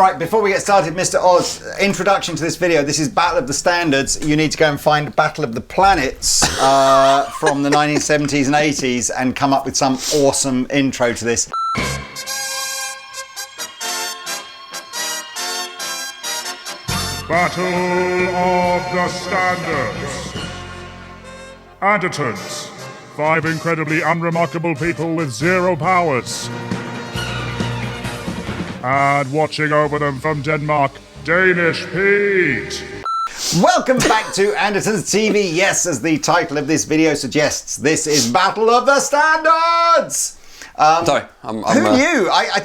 Right, before we get started, Mr. Oz, introduction to this video. This is Battle of the Standards. You need to go and find Battle of the Planets from the 1970s and 80s and come up with some awesome intro to this. Battle of the Standards. Andertons, 5 incredibly unremarkable people with 0 powers. And watching over them from Denmark, Danish Pete. Welcome back to Andertons TV. Yes, as the title of this video suggests, this is Battle of the Standards. Sorry, who knew? I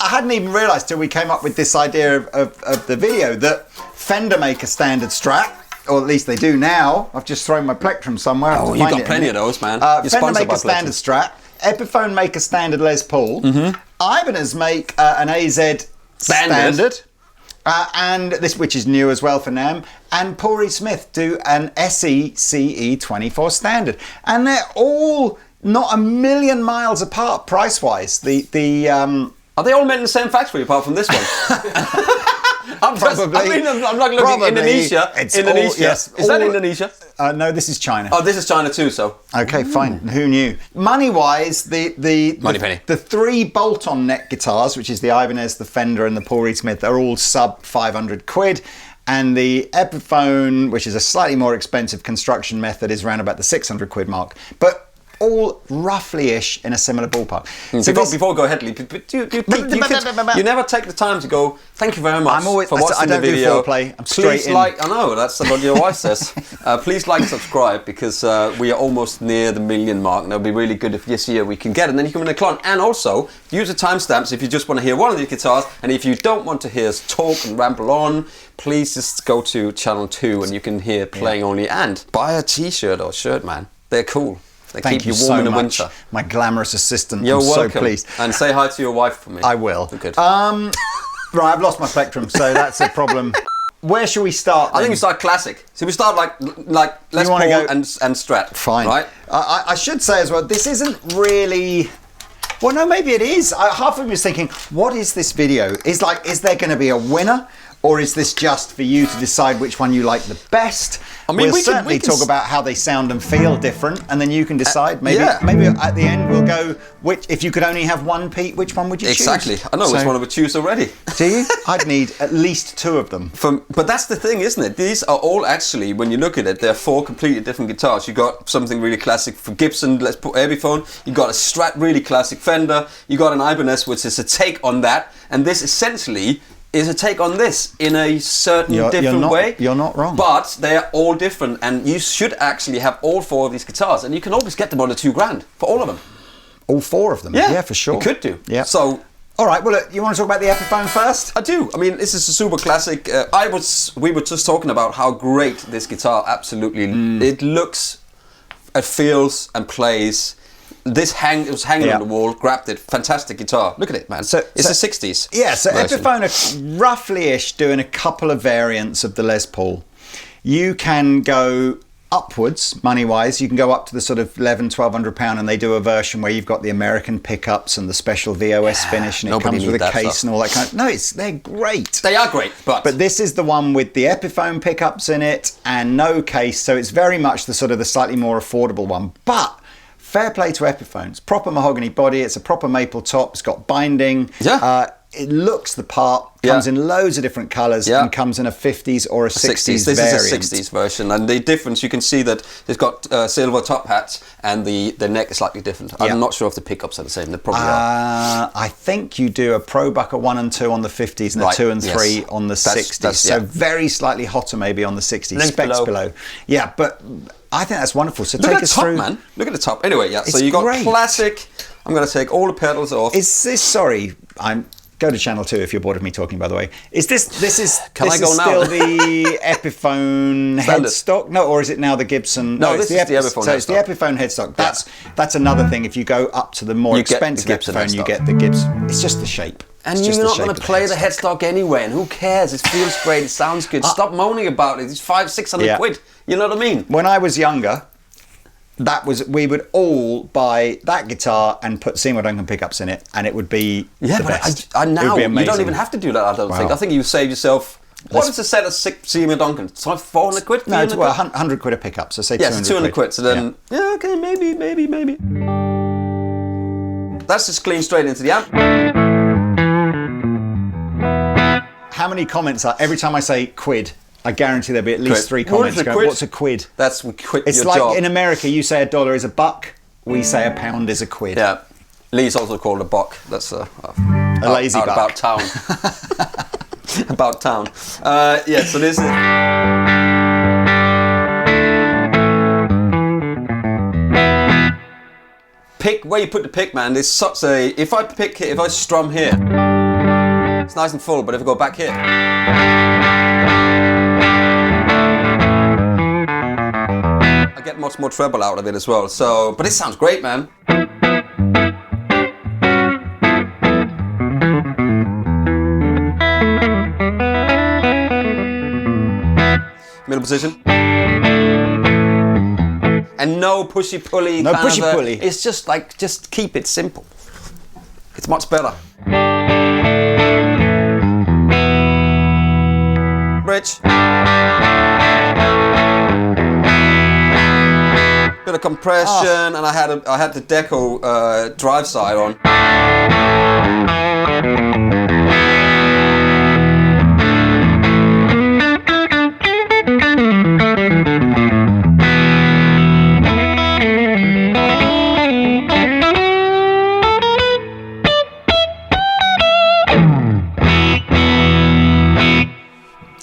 hadn't even realised till we came up with this idea of the video that Fender make a standard Strat, or at least they do now. I've just thrown my plectrum somewhere. Oh, you've got plenty of those, man. Fender make a standard Strat. Epiphone make a standard Les Paul. Ibanez make an AZ Standard. And this, which is new as well for NAMM. And Paul Smith do an SE CE 24 Standard. And they're all not a million miles apart price-wise. Are they all made in the same factory apart from this one? I'm not looking at Indonesia. Yes, is that Indonesia? No, this is China. Oh, this is China too, so. Okay, fine. Who knew? Money-wise, the 3 bolt-on neck guitars, which is the Ibanez, the Fender and the Paul Smith, are all sub 500 quid. And the Epiphone, which is a slightly more expensive construction method, is around about the 600 quid mark. But all roughly-ish in a similar ballpark. So before we go ahead, Lee, you never take the time to go, thank you very much for watching the video. Do foreplay. I'm straight in. I know, that's what your wife says. Please like and subscribe, because we are almost near the 1 million mark, and it'll be really good if this year we can get it, and then you can win a clone. And also, use the timestamps if you just want to hear one of these guitars, and if you don't want to hear us talk and ramble on, please just go to channel 2 and you can hear playing only, and buy a t-shirt or shirt, man. They're cool. They keep you warm in the winter. My glamorous assistant. You're welcome. So pleased. And say hi to your wife for me. I will. Good. Right, I've lost my plectrum, so that's a problem. Where shall we start? I think we start classic. So we start like Les Paul and Strat. Fine. Right. I should say as well, this isn't really. Well, no, maybe it is. Half of me was thinking, what is this video? Is there going to be a winner? Or is this just for you to decide which one you like the best? I mean, we'll certainly talk about how they sound and feel different, and then you can decide. Maybe at the end we'll go, if you could only have one, Pete, which one would you choose? Exactly. I know which one I would choose already. Do you? I'd need at least 2 of them. But that's the thing, isn't it? These are all actually, when you look at it, they're 4 completely different guitars. You got something really classic for Gibson, let's put Epiphone. You got a Strat, really classic Fender. You got an Ibanez, which is a take on that, and this essentially is a take on this in a certain different way. You're not wrong. But they are all different, and you should actually have all 4 of these guitars, and you can always get them under $2,000 for all of them. All 4 of them? Yeah, for sure. You could do. Yeah. So, all right, well, look, you want to talk about the Epiphone first? I do. I mean, this is a super classic. We were just talking about how great this guitar absolutely it looks, it feels and plays. It was hanging on the wall, grabbed it, fantastic guitar. Look at it, man. It's a 60s. Yeah, so version. Epiphone are roughly-ish doing a couple of variants of the Les Paul. You can go upwards, money-wise. You can go up to the sort of £1,100-1,200, and they do a version where you've got the American pickups and the special VOS finish, and it comes with a case and all that kind of... No, they're great. They are great, but this is the one with the Epiphone pickups in it and no case, so it's very much the slightly more affordable one. But fair play to Epiphones. Proper mahogany body. It's a proper maple top. It's got binding. Yeah. It looks the part. Comes in loads of different colours and comes in a 50s or a 60s variant. This is a 60s version, and the difference, you can see that it's got silver top hats and the neck is slightly different. I'm not sure if the pickups are the same. They probably are. I think you do a Pro Bucker 1 and 2 on the 50s and a 2 and 3 on the 60s. So very slightly hotter maybe on the 60s. Specs below. Yeah, but I think that's wonderful. So take us through. Man. Look at the top. Anyway, so you got classic. I'm going to take all the pedals off. Is this, sorry, go to channel 2 if you're bored of me talking, by the way. Is this Can I go now? Still the Epiphone headstock? No, or is it now the Gibson? No, this is the Epiphone headstock. So it's the Epiphone headstock. That's another thing. If you go up to the more expensive Epiphone, you get the Gibson. It's just the shape. And you're not going to play the headstock anyway, and who cares? It feels great, it sounds good. Stop moaning about it. It's 500-600 quid. You know what I mean? When I was younger, we would all buy that guitar and put Seymour Duncan pickups in it, and it would be the best. I now it would be you amazing. don't even have to do that. I don't think. I think you save yourself. What is a set of 6 Seymour Duncan? It's like 400 quid. No, it's 100 quid a pickup. So say 200 so 200 quid. So then, okay, maybe. That's just clean straight into the amp. How many comments are every time I say quid? I guarantee there'll be at least 3 comments going, what's a quid? That's we quit It's your like job. in America, you say $1 is a buck, we say a pound is a quid. Yeah. Lee's also called a buck. That's a lazy buck. About town. About town. Yeah, so this is... Pick, where you put the pick, man, there's such a... If I strum here, it's nice and full, but if I go back here... I get much more treble out of it as well, so... But it sounds great, man. Middle position. And no pushy pulley. No pushy pulley. It's just like, just keep it simple. It's much better. Bridge. Bit of compression, and I had the Deco drive side on.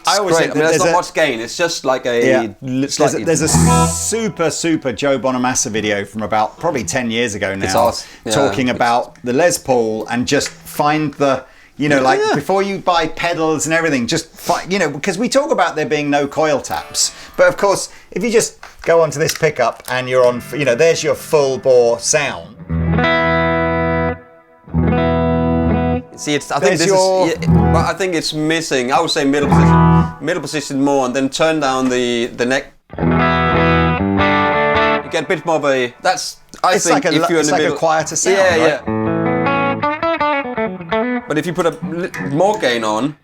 I always think there's not much gain. It's just like a... There's a super Joe Bonamassa video from about probably 10 years ago now, talking about the Les Paul, and just find the, before you buy pedals and everything, just find, because we talk about there being no coil taps, but of course, if you just go onto this pickup and you're on, there's your full bore sound. See, I think it's missing. I would say middle position more, and then turn down the neck. You get a bit more of a. It's like a quieter sound. Yeah. But if you put more gain on.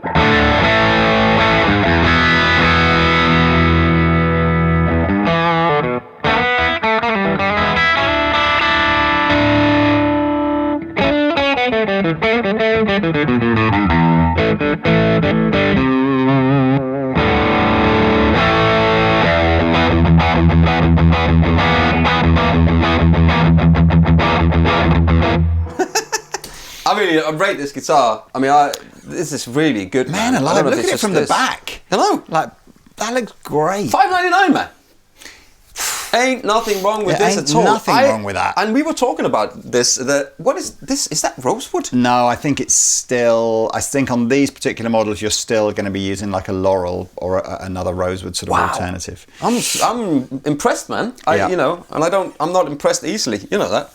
I rate this guitar. This is really good, man. Look at it from the back. Hello, that looks great. $5.99, man. Ain't nothing wrong with this at all. Nothing wrong with that. And we were talking about this. What is this? Is that rosewood? No, I think it's still. I think on these particular models, you're still going to be using like a laurel or another rosewood sort of alternative. I'm impressed, man. I'm not impressed easily. You know that.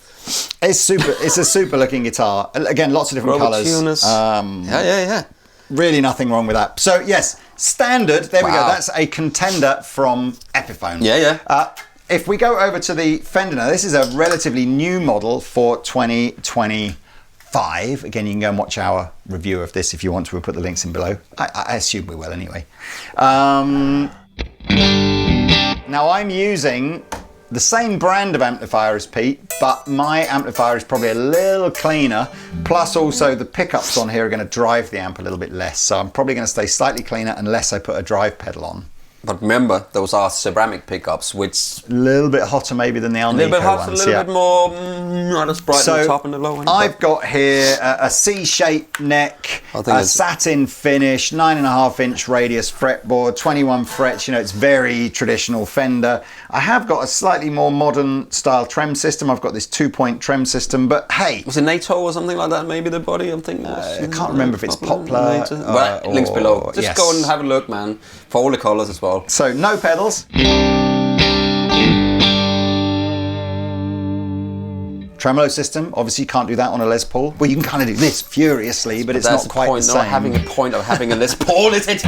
It's super. It's a super looking guitar. Again, lots of different colours. Yeah. Really nothing wrong with that. So yes, Standard. There we go. That's a contender from Epiphone. Yeah. If we go over to the Fender now, this is a relatively new model for 2025. Again, you can go and watch our review of this if you want to. We'll put the links in below. I assume we will anyway. Now I'm using the same brand of amplifier as Pete, but my amplifier is probably a little cleaner. Plus also the pickups on here are going to drive the amp a little bit less. So I'm probably going to stay slightly cleaner unless I put a drive pedal on. But remember, those are ceramic pickups, which... A little bit hotter maybe than the Alnico ones. A little bit hotter, a little bit more... not as bright on the top and the low end. I've got here a C-shaped neck, a satin finish, 9.5 inch radius fretboard, 21 frets. It's very traditional Fender. I have got a slightly more modern style trem system. I've got this 2-point trem system, but hey... Was it NATO or something like that, maybe, the body? I'm thinking... I can't remember if it's Poplar. Links below. Just go and have a look, man, for all the colours as well. So, no pedals. Tremolo system, obviously you can't do that on a Les Paul. Well, you can kind of do this furiously, but it's not quite the same. Not having a point of having a Les Paul, is it?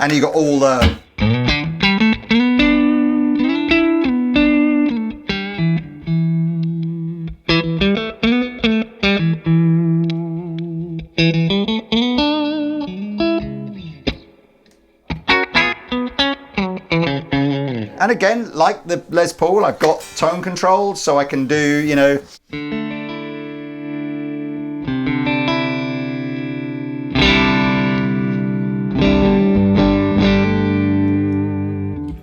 And you got all the... And again, like the Les Paul, I've got tone control, so I can do, you know...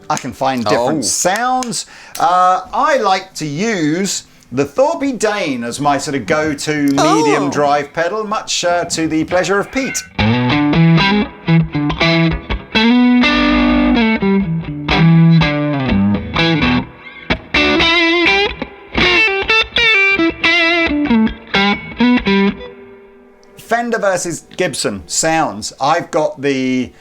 I can find different sounds. I like to use the Thorpe Dane as my sort of go-to medium drive pedal, much to the pleasure of Pete. Fender versus Gibson sounds. I've got the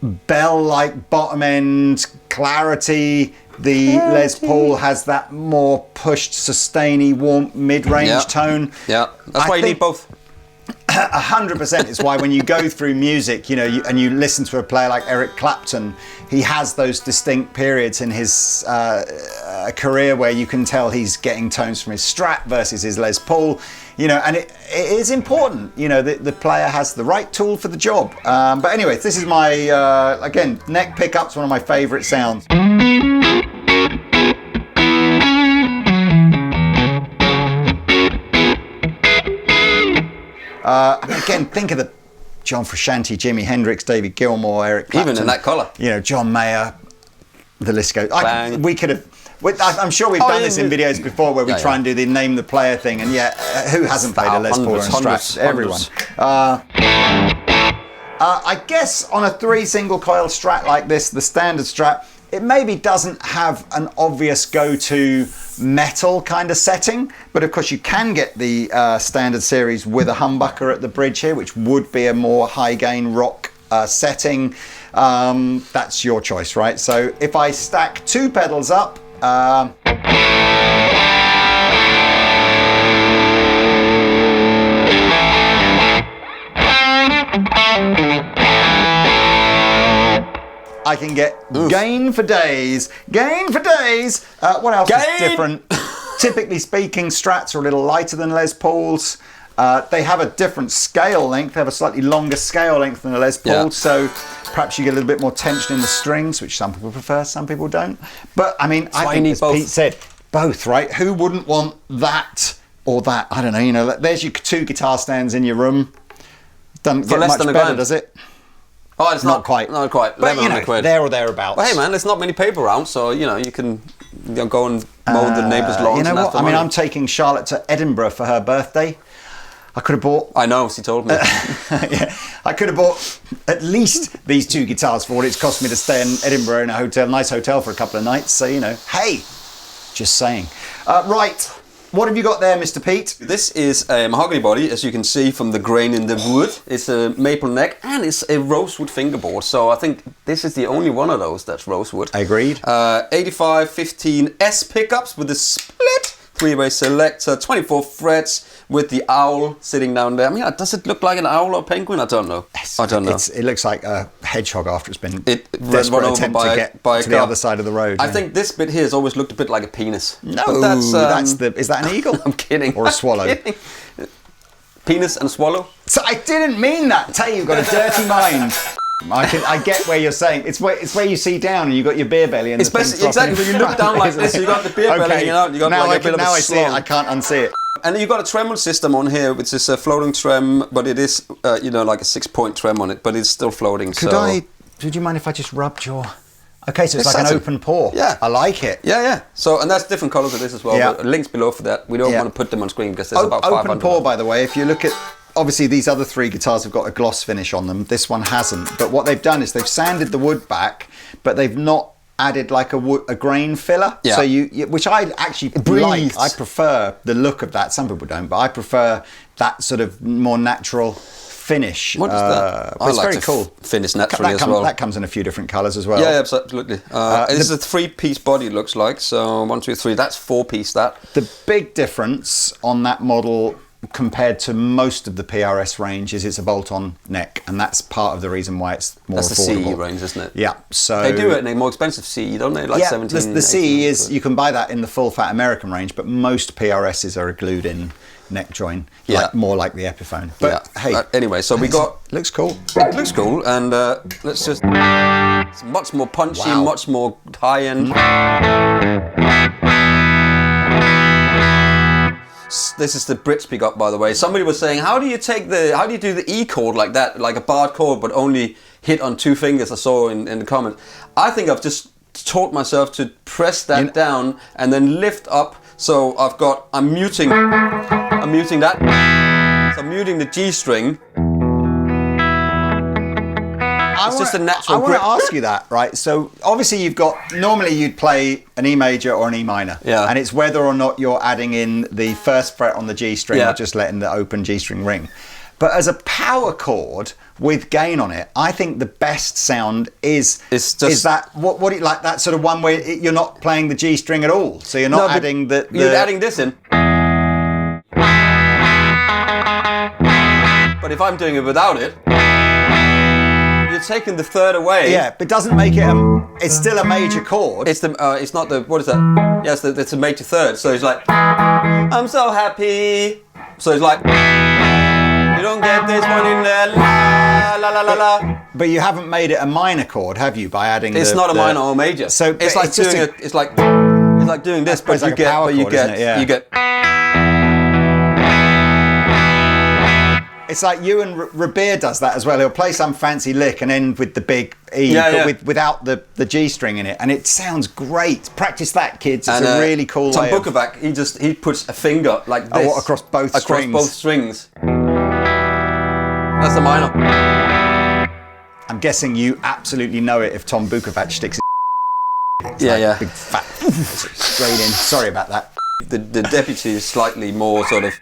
bell-like bottom end clarity. The Les Paul has that more pushed, sustainy, warm mid-range tone. Yeah, that's why you need both. 100% is why when you go through music, you know, and you listen to a player like Eric Clapton, he has those distinct periods in his career where you can tell he's getting tones from his Strat versus his Les Paul, you know, and it is important, you know, the player has the right tool for the job. But anyway, this is my, again, neck pickup's one of my favorite sounds. Again, think of the John Frusciante, Jimi Hendrix, David Gilmour, Eric Clapton. Even in that colour. You know, John Mayer, the list goes. We could have... I'm sure we've done this in videos before where we try and do the name the player thing, and who hasn't played a Les Paul and Strat? Everyone. I guess on a 3 single coil Strat like this, the standard Strat, it maybe doesn't have an obvious go-to metal kind of setting, but of course you can get the standard series with a humbucker at the bridge here, which would be a more high gain rock setting. That's your choice, right? So if I stack 2 pedals up, I can get gain for days. Gain for days. What else is different? Typically speaking, Strats are a little lighter than Les Pauls. They have a different scale length. They have a slightly longer scale length than a Les Paul, so perhaps you get a little bit more tension in the strings, which some people prefer, some people don't. But I mean, I think, as Pete said, both, right? Who wouldn't want that or that? I don't know, you know, there's your 2 guitar stands in your room. Doesn't get much better, does it? Oh, it's not quite. Not quite. But, you know, there or thereabouts. But hey, man, there's not many people around, so, you know, you can go and mow the neighbour's lawns. You know what? I mean, I'm taking Charlotte to Edinburgh for her birthday. I could have bought... I know, she told me. I could have bought at least these 2 guitars for what it's cost me to stay in Edinburgh in a hotel, nice hotel for a couple of nights. So, you know, hey, just saying. Right, what have you got there, Mr. Pete? This is a mahogany body, as you can see from the grain in the wood. It's a maple neck and it's a rosewood fingerboard. So I think this is the only one of those that's rosewood. Agreed. 8515 S pickups with a split 3-way selector, 24 frets with the owl sitting down there. I mean, does it look like an owl or penguin? I don't know. I don't know. It looks like a hedgehog after it's been desperate attempt to get to the other side of the road. I think this bit here has always looked a bit like a penis. No, is that an eagle? I'm kidding. Or a swallow? Penis and swallow? So I didn't mean that. Tay, you've got a dirty mind. I get where you're saying. It's where you see down and you got your beer belly and it's exactly when you look down like this, you got the beer belly hanging out. You got now like a bit of a I see it. I can't unsee it. And you've got a tremolo system on here, which is a floating trem, but it is you know, like a 6-point trem on it, but it's still floating. Would you mind if I just rubbed your... Okay, so it's like an open pour. Yeah. I like it. Yeah. So, and that's different colours of this as well. Yeah. But links below for that. We don't want to put them on screen because there's about 500. Open pour, by the way, if you look at... Obviously, these other 3 guitars have got a gloss finish on them. This one hasn't. But what they've done is they've sanded the wood back, but they've not added like a grain filler. Yeah. So which I actually like. I prefer the look of that. Some people don't, but I prefer that sort of more natural finish. What is that? It's very cool. Finish naturally as well. That comes in a few different colours as well. Yeah, absolutely. This is a 3-piece body, it looks like. So 1, 2, 3. That's 4-piece. That. The big difference on that model compared to most of the PRS range is it's a bolt-on neck, and that's part of the reason why it's more That's affordable. the CE range, isn't it? Yeah, so They do it in a more expensive CE, don't they? Like 17. The CE is, you can buy that in the full fat American range, but most PRSs are a glued-in neck joint, more like the Epiphone. But hey, anyway, so we got. Looks cool. It looks cool, and let's just. It's much more punchy, much more high end. This is the Brits pickup, by the way. Somebody was saying, how do you do the E chord like that, like a barred chord, but only hit on 2 fingers? I saw in the comments. I think I've just taught myself to press that down and then lift up. So I'm muting that. So I'm muting the G string. It's just a natural I want grip. to ask you that, right? So obviously normally you'd play an E major or an E minor. Yeah. And it's whether or not you're adding in the first fret on the G string or just letting the open G string ring. But as a power chord with gain on it, I think the best sound is that like that sort of one where you're not playing the G string at all. So you're not adding You're adding this in. But if I'm doing it without it, you're taking the third away. Yeah, but doesn't make it it's still a major chord. It's not the, what is that? Yes, it's a major third. So it's like, I'm so happy. So it's like, you don't get this one in there, la la la la la. But you haven't made it a minor chord, have you? By adding it's not a minor or major. So it's like doing it. It's like doing this, but you get. It's like you and Rabir does that as well. He'll play some fancy lick and end with the big E, without the G string in it, and it sounds great. Practice that, kids. It's a really cool Tom way. Bukovac, he puts a finger like this across both strings. That's the minor. I'm guessing you absolutely know it if Tom Bukovac sticks his big fat straight in. Sorry about that. The deputy is slightly more sort of.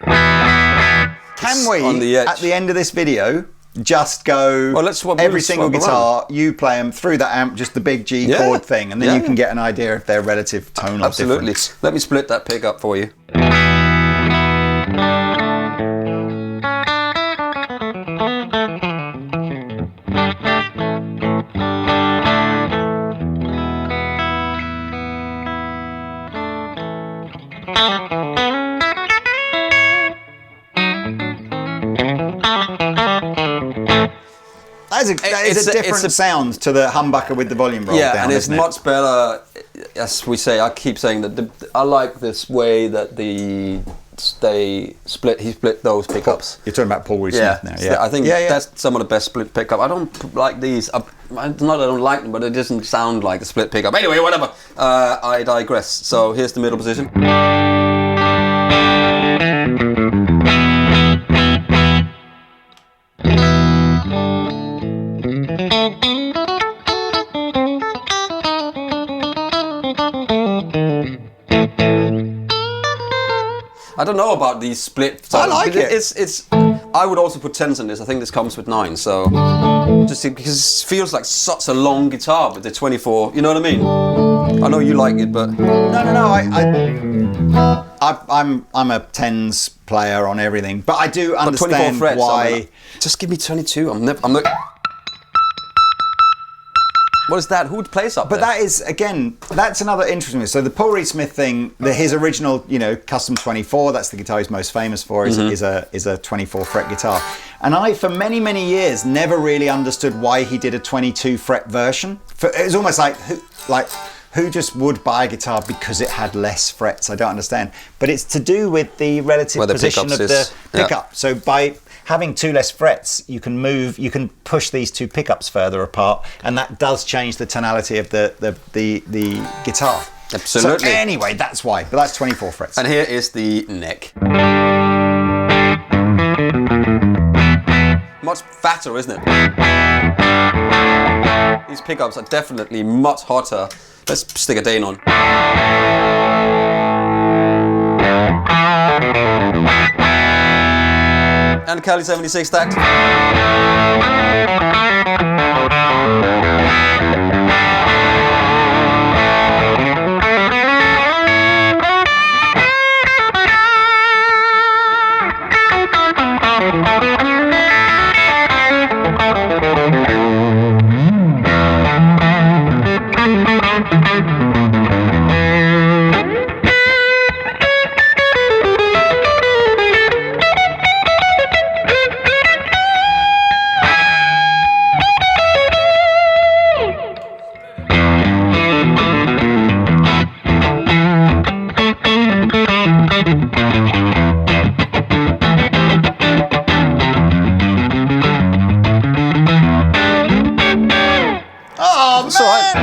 Can we, on the edge. At the end of this video, just go every single guitar, you play them through that amp, just the big G chord thing, and then you can get an idea of their relative tonal difference. Let me split that pickup for you. That is a different sound to the humbucker with the volume roll down, and it's much better. As we say, I keep saying that I like this way that they split. He split those pickups. You're talking about Paul Reed Smith now. Yeah, I think that's some of the best split pickup. I don't like these. Not that I don't like them, but it doesn't sound like a split pickup. Anyway, whatever. I digress. So here's the middle position. I don't know about these split. I like it. It's. I would also put 10s in this. I think this comes with 9. So just because it feels like such a long guitar with the 24. You know what I mean? I know you like it, but no. I'm a 10s player on everything, but I do understand 24 frets, why. Just give me 22. I'm not. What is that? Who plays up there? But that is, again, that's another interesting. So the Paul Reed Smith thing, his original, custom 24, that's the guitar he's most famous for, is a 24 fret guitar. And I, for many, many years, never really understood why he did a 22 fret version. It was almost like who just would buy a guitar because it had less frets? I don't understand. But it's to do with the relative position of the pickup. So by having 2 less frets, you can push these 2 pickups further apart, and that does change the tonality of the guitar. Absolutely. So anyway, that's why. But that's 24 frets. And here is the neck. Much fatter, isn't it? These pickups are definitely much hotter. Let's stick a Dane on. And Kelly 76 stacked. Oh, It's all right.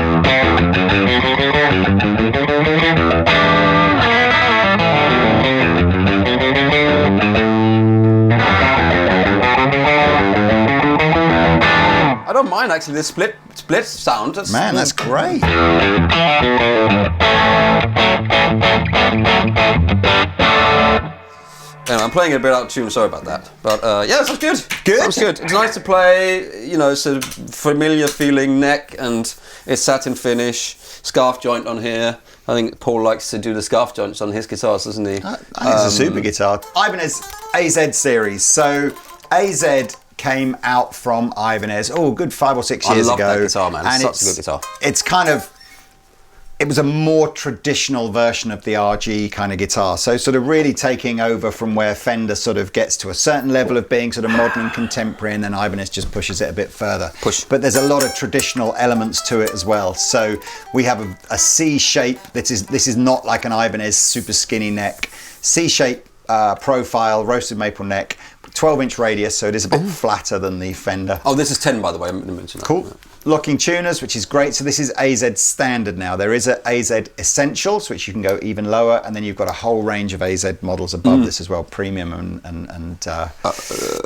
I don't mind actually the split sound. That's great. Anyway, I'm playing it a bit out of tune, sorry about that. But yeah, it sounds good. Good? Sounds good. It's nice to play, you know, it's a familiar feeling neck and it's satin finish, scarf joint on here. I think Paul likes to do the scarf joints on his guitars, doesn't he? I think it's a super guitar. Ibanez AZ series. So AZ came out from Ibanez, a good 5 or 6 years ago. I love that guitar, man. And It's such a good guitar. It's kind of, it was a more traditional version of the RG kind of guitar. So sort of really taking over from where Fender sort of gets to a certain level of being sort of modern and contemporary, and then Ibanez just pushes it a bit further. But there's a lot of traditional elements to it as well. So we have a C shape. This is not like an Ibanez super skinny neck. C shape profile, roasted maple neck, 12-inch radius, so it is a bit flatter than the Fender. Oh, this is 10, by the way. I didn't mention that. Cool. Locking tuners, which is great. So this is AZ Standard now. There is a AZ Essentials, which you can go even lower, and then you've got a whole range of AZ models above this as well, Premium and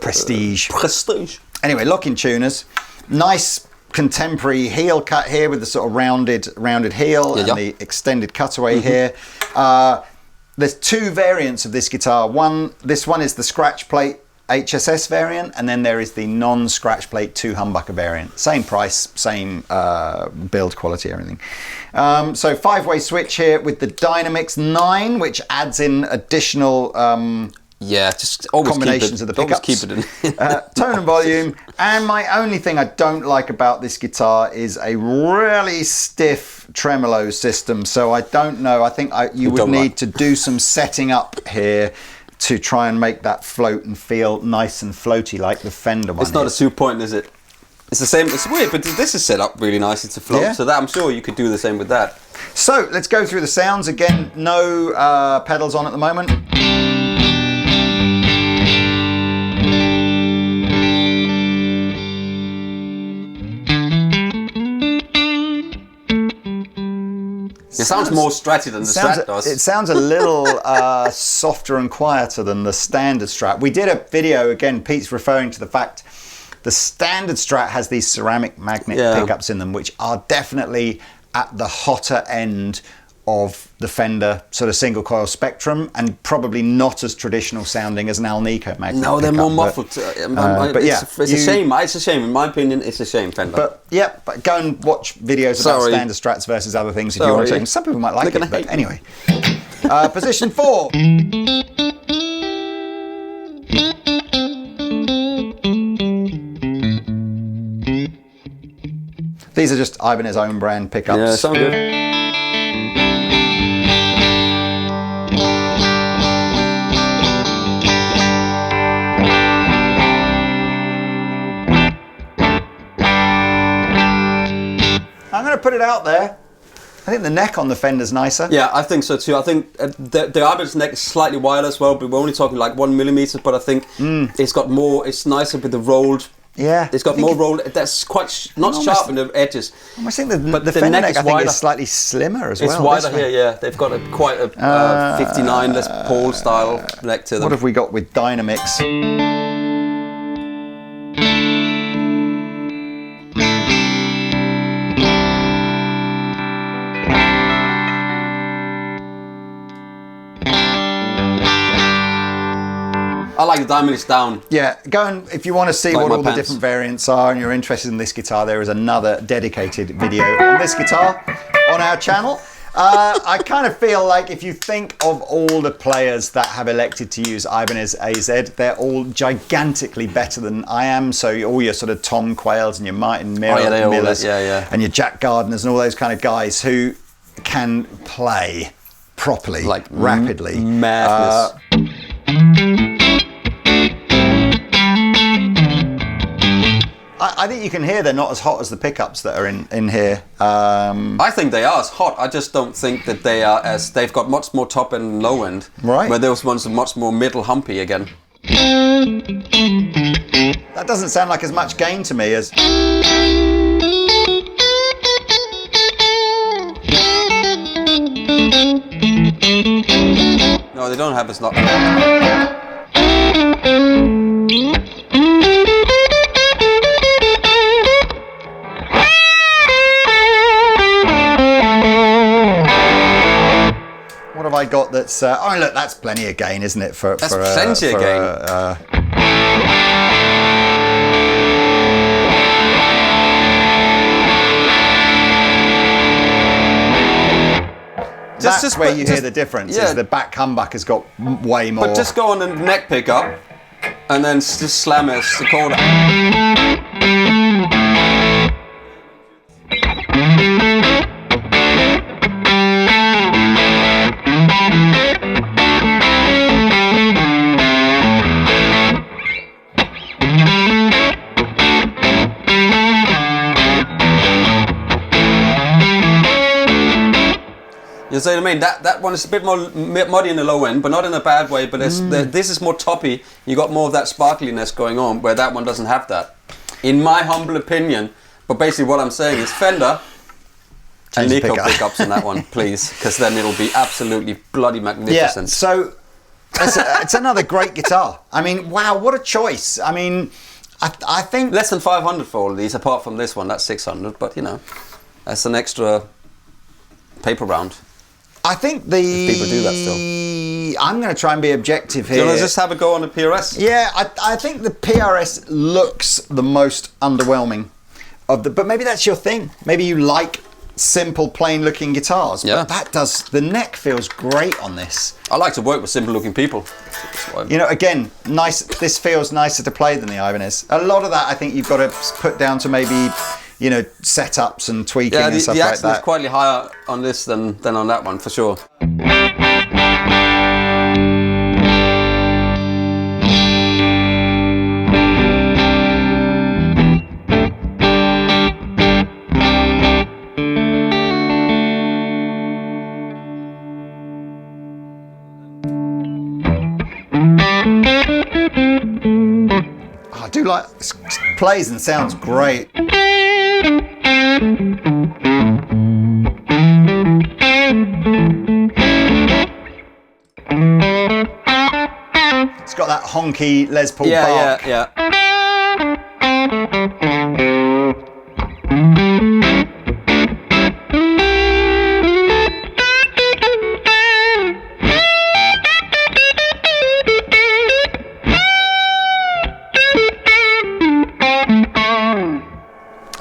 Prestige. Prestige. Anyway, locking tuners. Nice contemporary heel cut here with the sort of rounded heel and the extended cutaway here. There's two variants of this guitar. This one is the scratch plate HSS variant, and then there is the non-scratch plate 2 humbucker variant. Same price, same build quality, everything. So 5-way switch here with the Dynamics 9, which adds in additional just always combinations of the pickups. Always keep it in. Tone and volume. And my only thing I don't like about this guitar is a really stiff tremolo system. So I don't know. I think you would need to do some setting up here to try and make that float and feel nice and floaty like the Fender one. It's not a 2-point, is it? It's the same. It's weird, but this is set up really nicely to float. Yeah. So that I'm sure you could do the same with that. So let's go through the sounds again. No pedals on at the moment. It sounds more stratty than the Strat does. It sounds a little softer and quieter than the Standard Strat. We did a video, again, Pete's referring to the fact the Standard Strat has these ceramic magnet pickups in them, which are definitely at the hotter end of the Fender sort of single coil spectrum, and probably not as traditional sounding as an Alnico magnet. No, they're more muffled. But yeah, it's a shame. It's a shame. In my opinion, it's a shame, Fender. But go and watch videos about Standard Strats versus other things if you want to. Some people might like it, but anyway. Position 4. These are just Ibanez own brand pickups. Yeah, sound good. I'm going to put it out there. I think the neck on the Fender's nicer. Yeah, I think so too. I think the Ibanez neck is slightly wider as well, but we're only talking like 1 millimeter. But I think it's got more. It's nicer with the rolled. Yeah, it's got more rolled. That's quite not sharp in the edges. I think the Fender neck I think is slightly slimmer as well. It's wider here. Yeah, they've got quite a 59 Les Paul style neck to them. What have we got with Dynamics? I like the Dynamics down. Yeah, go and if you want to see what all the different variants are and you're interested in this guitar, there is another dedicated video on this guitar on our channel. I kind of feel like if you think of all the players that have elected to use Ibanez AZ, they're all gigantically better than I am. So all your sort of Tom Quayles and your Martin Millers and your Jack Gardners and all those kind of guys who can play properly, like rapidly. Madness. I think you can hear they're not as hot as the pickups that are in here. I think they are as hot. I just don't think that they are as... They've got much more top end and low end. Right. Where those ones are much more middle humpy again. That doesn't sound like as much gain to me as... No, they don't have as lot. What have I got that's... oh, look, that's plenty of gain, isn't it? That's plenty of gain. That's where you hear the difference. Yeah. Is the back humbucker's got way more. But just go on the neck pickup and then just slam it the corner. You see what I mean? That one is a bit more muddy in the low end, but not in a bad way. But this is more toppy. You got more of that sparkliness going on, where that one doesn't have that. In my humble opinion. But basically what I'm saying is Fender and Nico pickups on that one, please. Because then it'll be absolutely bloody magnificent. Yeah, so it's another great guitar. I mean, wow, what a choice. I mean, I think... Less than 500 for all of these, apart from this one. That's 600, but you know, that's an extra paper round. I think people do that still. I'm going to try and be objective here. Do you want to just have a go on the PRS? Yeah, I think the PRS looks the most underwhelming of the. But maybe that's your thing. Maybe you like simple, plain-looking guitars. Yeah. But that does. The neck feels great on this. I like to work with simple-looking people. You know, again, nice. This feels nicer to play than the Ibanez. A lot of that, I think, you've got to put down to maybe, you know, setups and tweaking and stuff like that. The accent is quite higher on this than on that one, for sure. I do like it plays and sounds great. It's got that honky Les Paul bark. Yeah.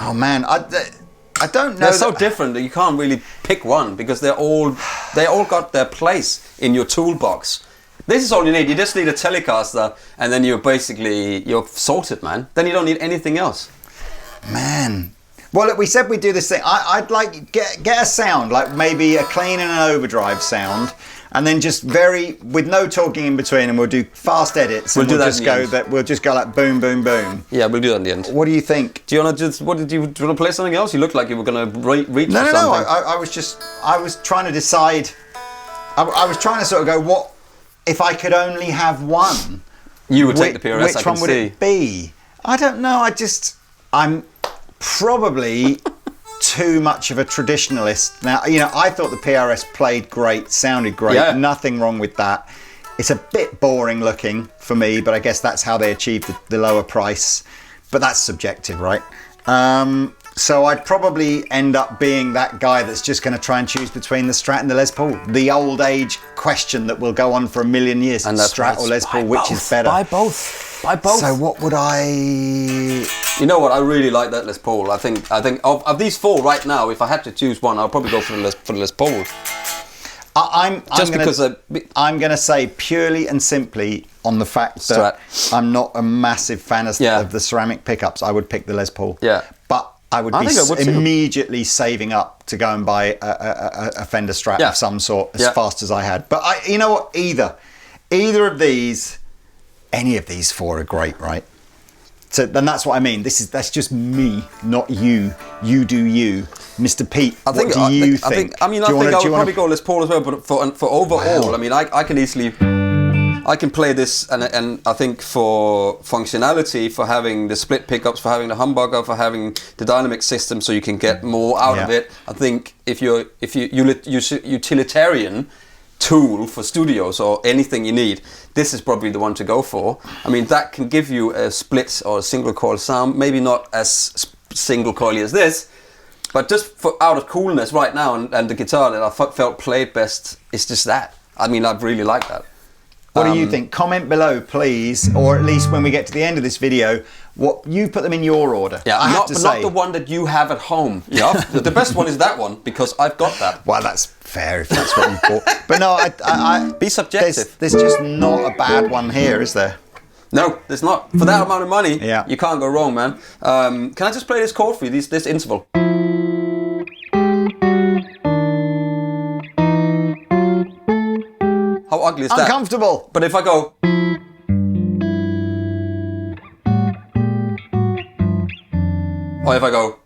Oh man, I don't know. They're so different that you can't really pick one because they all got their place in your toolbox. This is all you need. You just need a Telecaster, and then you're sorted, man. Then you don't need anything else. Man. Well, look, we said we'd do this thing. I'd like get a sound, like maybe a clean and an overdrive sound, and then just with no talking in between, and we'll do fast edits. We'll just go like boom, boom, boom. Yeah, we'll do that in the end. What do you think? Do you want to do you want to play something else? You look like you were going to reach for something. No. I was trying to decide. I was trying to sort of go, what if I could only have one? You would take the PRS. Which one would it be? I don't know. I'm probably too much of a traditionalist. Now, you know, I thought the PRS played great, sounded great, nothing wrong with that. It's a bit boring looking for me, but I guess that's how they achieved the lower price. But that's subjective, right? So I'd probably end up being that guy that's just going to try and choose between the Strat and the Les Paul. The old age question that will go on for a million years. And Strat or Les Paul, which is better? Buy both. Buy both. So what would I... You know what? I really like that Les Paul. I think of these four right now, if I had to choose one, I'll probably go for the Les Paul. I'm going to say purely and simply on the fact that I'm not a massive fan of the ceramic pickups, I would pick the Les Paul. Yeah. But I would immediately saving up to go and buy a Fender Strat of some sort as fast as I had. But you know what? Either of these, any of these four are great, right? So then that's what I mean. That's just me, not you. You do you, Mr. Pete. What do you think? I would probably go Les Paul as well. But for overall, Wow. I mean, I can easily. I can play this, and I think for functionality, for having the split pickups, for having the humbucker, for having the dynamic system, so you can get more out of it. I think if you utilitarian tool for studios or anything you need, this is probably the one to go for. I mean, that can give you a split or a single coil sound, maybe not as single coily as this, but just for out of coolness right now, and the guitar that I felt played best is just that. I mean, I really like that. What do you think? Comment below, please, or at least when we get to the end of this video, what you put them in your order. Yeah, not the one that you have at home. Yeah, the best one is that one because I've got that. Well, that's fair if that's what you bought. But no, I be subjective. There's just not a bad one here, is there? No, there's not. For that amount of money, yeah. You can't go wrong, man. Can I just play this chord for you? This interval. How ugly is that? Uncomfortable. But if I go... Or if I go...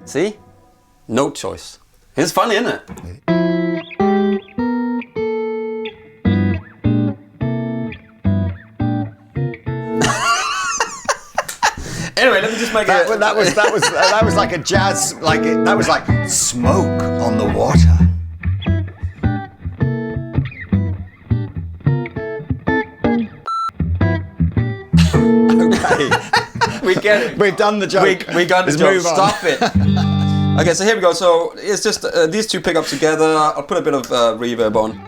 See? No choice. It's funny, isn't it? Anyway, let me just make that was like a jazz, that was like smoke on the water. Okay, we get it. We've done the joke. We got the joke. Stop it. Okay, so here we go. So it's just these two pickups together. I'll put a bit of reverb on.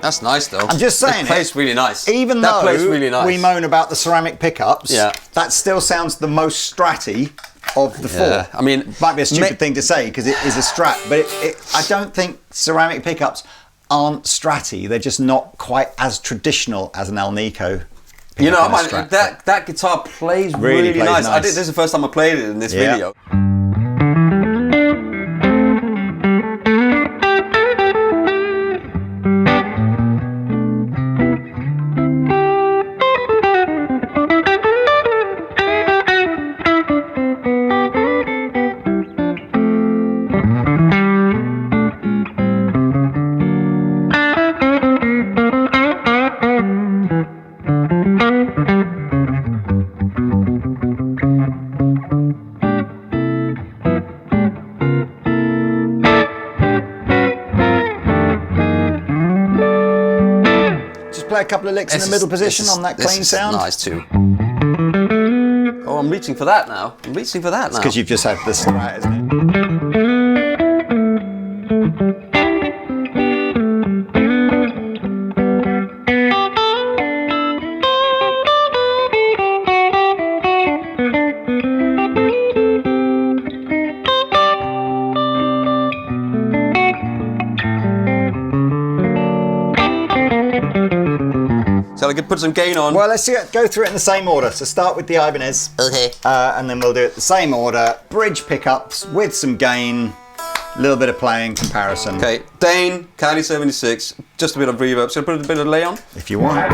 That's nice though. I'm just saying, it plays really nice. Even that though plays really nice. we moan about the ceramic pickups, yeah, that still sounds the most stratty of the four. I mean, might be a stupid thing to say because it is a Strat, but I don't think ceramic pickups aren't stratty. They're just not quite as traditional as an Alnico. You know, that guitar plays really nice. This is the first time I played it in this video. Play a couple of licks in the middle position on that clean sound. Nice too. Oh, I'm reaching for that now. I'm reaching for that now. It's because you've just had the Strat, isn't it? So I could put some gain on. Well, let's go through it in the same order. So start with the Ibanez. Okay. And then we'll do it the same order. Bridge pickups with some gain. A little bit of playing comparison. Okay, Dane, Kylie 76, just a bit of reverb. So put a bit of delay on. If you want.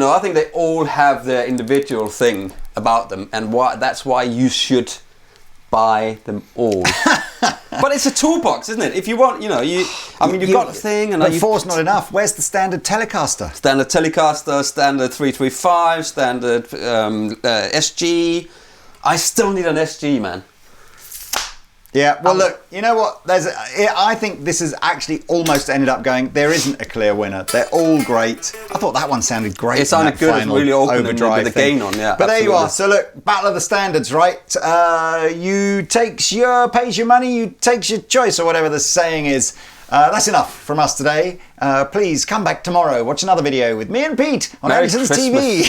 I think they all have their individual thing about them, and that's why you should buy them all. But it's a toolbox, isn't it? If you want, you've got a thing, and but four's not enough. Where's the standard Telecaster? Standard Telecaster, standard 335, standard SG. I still need an SG, man. Yeah, well, look, you know what? I think this has actually almost ended up going, there isn't a clear winner. They're all great. I thought that one sounded great. It sounded good. It's really open with the gain on, yeah. But there you are. So look, Battle of the Standards, right? You pays your money, you takes your choice, or whatever the saying is. That's enough from us today. Please come back tomorrow. Watch another video with me and Pete on Andertons TV.